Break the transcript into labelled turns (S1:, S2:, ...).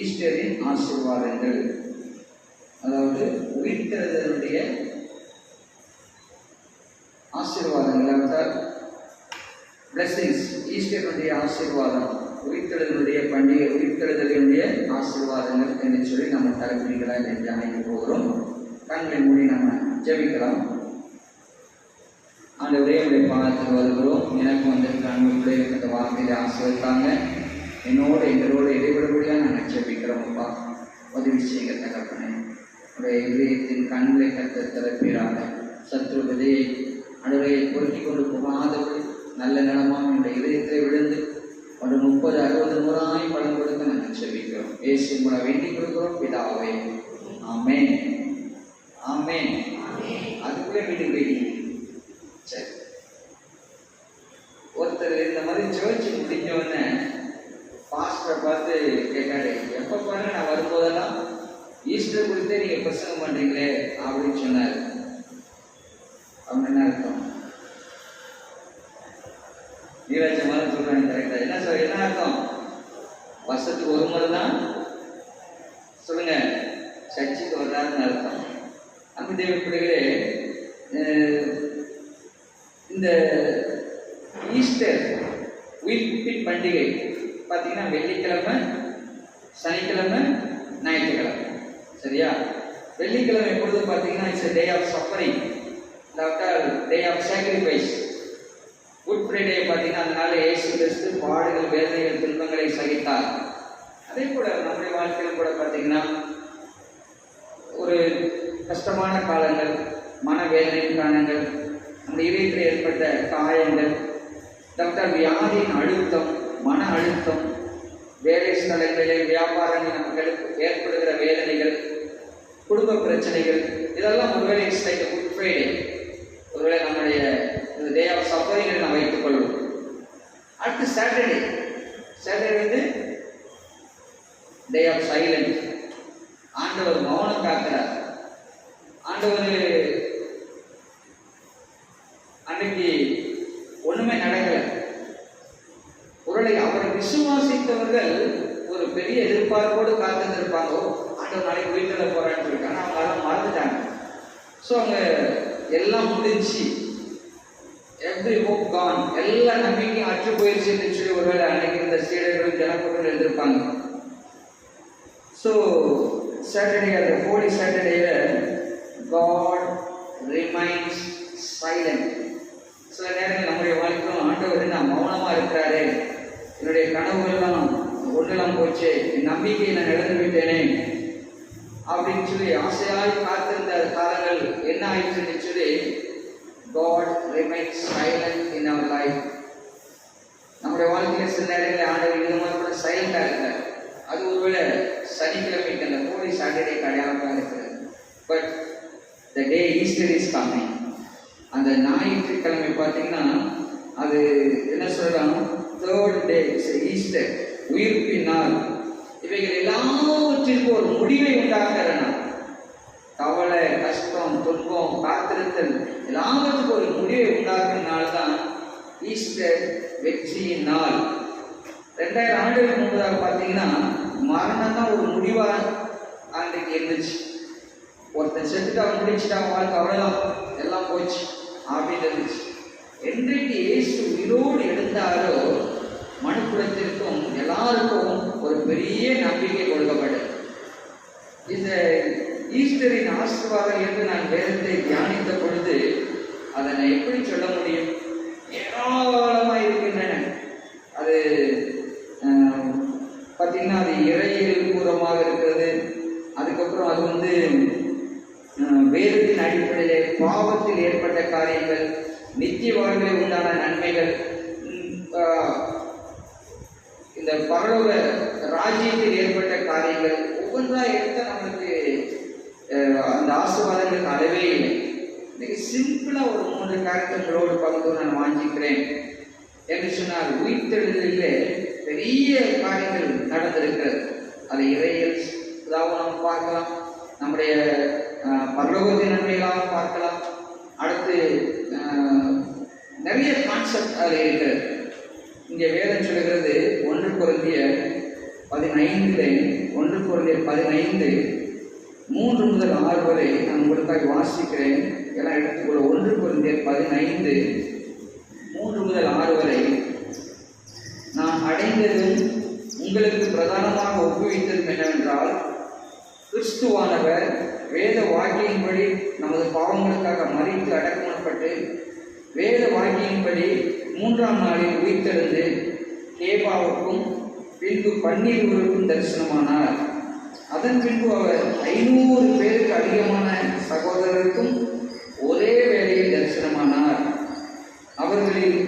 S1: ஈஸ்டரின் ஆசீர்வாதங்கள், அதாவது உயிர்த்தெழுதலுடைய ஆசீர்வாதங்கள், பிளஸிங்ஸ். ஈஸ்டருடைய ஆசீர்வாதம், உயிர்த்தெழுதலுடைய பண்டிகை, உயிர்த்தெழுதலுடைய ஆசீர்வாதங்கள் என்று சொல்லி நம்ம தலைப்பிடிக்கலாம் தியானிக்க போகிறோம். கண்களை மூடி நம்ம ஜெபிக்கலாம். ஆண்டவரே, உடைய பாதத்தில் வருகிறோம். எனக்கு வந்திருக்க அன்புடைய இந்த வார்த்தையை ஆசீர்வதித்தாங்க. எங்களோட இடைவிடபடியாக நாங்கள் ஜெபிக்கிறோம். அப்பா, உதவி செய்ய தகப்பனே. உடைய இதயத்தின் கண்களை கத்த திறப்பீராக. சத்ரு விதையை அடவையை பொறுக்கி கொண்டு போகாதபடி நல்ல நிலமாக என்னுடைய இதயத்தில் விழுந்து ஒரு 30, 60, 100 பலன் கொடுக்க நாங்கள் ஜெபிக்கிறோம். இயேசு மூலம் வேண்டிக் கொடுக்கிறோம் பிதாவே. ஆமென், ஆமென். அதுக்குள்ளே வீட்டுக்கு போயிட்டீங்க. சரி, ஒருத்தர் இந்த மாதிரி சர்ச்சு முடிஞ்சவொடனே பாஸ்டரை பார்த்து கேட்டாரு, எப்போ பாருங்க நான் வரும்போதெல்லாம் ஈஸ்டர் குறித்தே நீங்கள் பிரசங்கம் பண்ணுறீங்களே அப்படின்னு சொன்னார். அப்படின்னு என்ன அர்த்தம்? நீராஜ மாதிரி சொல்கிறாங்க, கரெக்டாக. என்ன அர்த்தம்? வருஷத்துக்கு ஒரு முறை தான் சொல்லுங்க சர்ச்சுக்கு வர்றாருன்னு அர்த்தம். அன்பு தேவ பிள்ளைகளே, இந்த ஈஸ்டர் உயிர்ப்பின் பண்டிகை பார்த்தீங்கன்னா வெள்ளிக்கிழமை, சனிக்கிழமை, ஞாயிற்றுக்கிழமை. சரியா? வெள்ளிக்கிழமை எப்பொழுது பார்த்தீங்கன்னா it's day of suffering, day of sacrifice. Good Friday பார்த்தீங்கன்னா அதனால இயேசு கிறிஸ்து பாடுகள், வேதனைகள், துன்பங்களை சகித்தார். அதே போல நம்முடைய வாழ்க்கையில் கூட பார்த்தீங்கன்னா ஒரு கஷ்டமான காலங்கள், மனவேதனையின் காலங்கள், அந்த இதயத்தில் ஏற்பட்ட காயங்கள், வியாதியின் அழுத்தம், மன அழுத்தம், வேலை ஸ்தலங்களில் வியாபாரங்கள் நமக்கு ஏற்படுகிற வேதனைகள், குடும்ப பிரச்சனைகள், இதெல்லாம் ஒருவேளை இட்ஸ் லைக் குட் ஃப்ரைடே. ஒருவேளை நம்முடைய டே ஆஃப் சஃபரிங்கை நாம் வைத்துக் கொள்வோம். அடுத்து சாட்டர்டே வந்து டே ஆஃப் சைலண்ட். ஆண்டவர் மௌனம் காக்கிறார். ஆண்டவர் அன்னைக்கு ஒண்ணுமே நடக்கல. ஒருவேளை அவரை விசுவாசித்தவர்கள் ஒரு பெரிய எதிர்பார்ப்போடு காத்திருப்பாங்க. ஆண்டவர் நாளைக்கு வீட்டில் போறான்னு சொல்லிட்டாங்க. அவங்க அதெல்லாம் மறந்துட்டாங்க. ஸோ அவங்க எல்லாம் முடிஞ்சு, எவ்ரி ஹோப் கான், எல்லா நம்பிக்கையும் அற்று போயிடுச்சுன்னு சொல்லி ஒருவேளை அன்னைக்கு இந்த சீடர்களும் ஜனக்கூட்டம் எழுந்திருப்பாங்க. ஸோ சாட்டர்டே, அந்த ஹோலி சாட்டர்டேல God remains silent. சில நேரங்கள் நம்முடைய வாழ்க்கையும் ஆண்டவர் என்ன மௌனமாக இருக்கிறாரு, என்னுடைய கனவுகள்லாம் ஒன்றெல்லாம் போச்சு, என் நம்பிக்கையை நான் இழந்து விட்டேனே அப்படின்னு சொல்லி ஆசையாய் காத்திருந்த காலங்கள் என்ன ஆயிடுச்சுன்னு சொல்லி God remains silent in our life. நம்முடைய வாழ்க்கையில் சில நேரங்களில் ஆண்டவர் இந்த மாதிரி கூட சைலண்டாக இருக்கிறார். அது ஒருவேளை சனிக்கிழமைக்கு அந்த ஹோலி சாட்டர்டே அடையாளமாக இருக்கிறது. But the day Easter is coming. அந்த ஞாயிற்றுக்கிழமை பார்த்தீங்கன்னா அது என்ன சொல்றாங்க, தேர்ட் டே ஈஸ்டர், உயிர்ப்பின் நாள். இவைகள் எல்லாவற்றிற்கும் ஒரு முடிவை உண்டாக்குற நாள். கவலை, கஷ்டம், துன்பம், காத்திருத்தல் எல்லாவற்றுக்கும் ஒரு முடிவை உண்டாக்குற நாள் தான் ஈஸ்டர், வெற்றியின் நாள். 2000 ஆண்டுகளுக்கு முன்பதாக பார்த்தீங்கன்னா மரணம் தான் ஒரு முடிவாக அன்றைக்கு இருந்துச்சு. ஒருத்தன் செத்துட்டா முடிச்சுட்டா வாழ்க்கை அவ்வளோதான், எல்லாம் போச்சு அப்படின்னு இருந்துச்சு. என்றைக்கு இயேசு உயிரோடு எழுந்தாரோ மனுக்குலத்திற்கும் எல்லாருக்கும் ஒரு பெரிய நம்பிக்கை கொடுக்கப்பட்டது. இந்த ஈஸ்டரின் ஆசீர்வாதம் என்று நான் வேதத்தை தியானித்த பொழுது அதை நான் எப்படி சொல்ல முடியும்? ஏராளமாக இருக்கின்றன. அது பார்த்தீங்கன்னா அது இறையியல் பூர்வமாக இருக்கிறது. அதுக்கப்புறம் அது வந்து வேதத்தின் அடிப்படையிலே பாவத்தில் ஏற்பட்ட காரியங்கள், நித்திய வாழ்வில் உண்டான நன்மைகள், இந்த பரலோக ராஜ்யத்தில் ஏற்பட்ட காரியங்கள் ஒவ்வொன்றா எடுத்தால் நம்மளுக்கு அந்த ஆசீர்வாதங்களுக்கு அளவே இல்லை. இன்னைக்கு சிம்பிளா ஒரு 3 காரியங்களோடு பகிர்ந்து நான் வாஞ்சிக்கிறேன் என்று சொன்னால், உயிர்த்தெழுதலிலே பெரிய காரியங்கள் நடந்திருக்கிறது. அதை இறையியல் நாம் பார்க்கலாம், நம்முடைய பரலோகத்தின் நன்மைகளாக பார்க்கலாம். அடுத்து நிறைய கான்செப்ட் அதில் இருக்கிறது. இங்கே வேதம் சொல்லுகிறது 1 கொரிந்தியர் 15 1 Corinthians 15 3 முதல் 6 வரை நான் உங்களுக்காக வாசிக்கிறேன். எல்லாம் எடுத்துக்கொள்ள. 1 Corinthians 15 3 முதல் 6 வரை. நான் அடைந்ததும் உங்களுக்கு பிரதானமாக ஒப்புவித்ததும் என்னவென்றால், கிறிஸ்துவானவர் வேத வாக்கியின்படி நமது பாவங்களுக்காக மரித்து அடக்கமப்பட்டு வேத வாக்கியின்படி 3ஆம் நாளில் உயிர்த்தெழுந்து கேபாவுக்கும் பின்பு 12 தரிசனமானார். அதன் பின்பு அவர் 500 பேருக்கு அதிகமான சகோதரருக்கும் ஒரே வேளையில் தரிசனமானார். அவர்களில்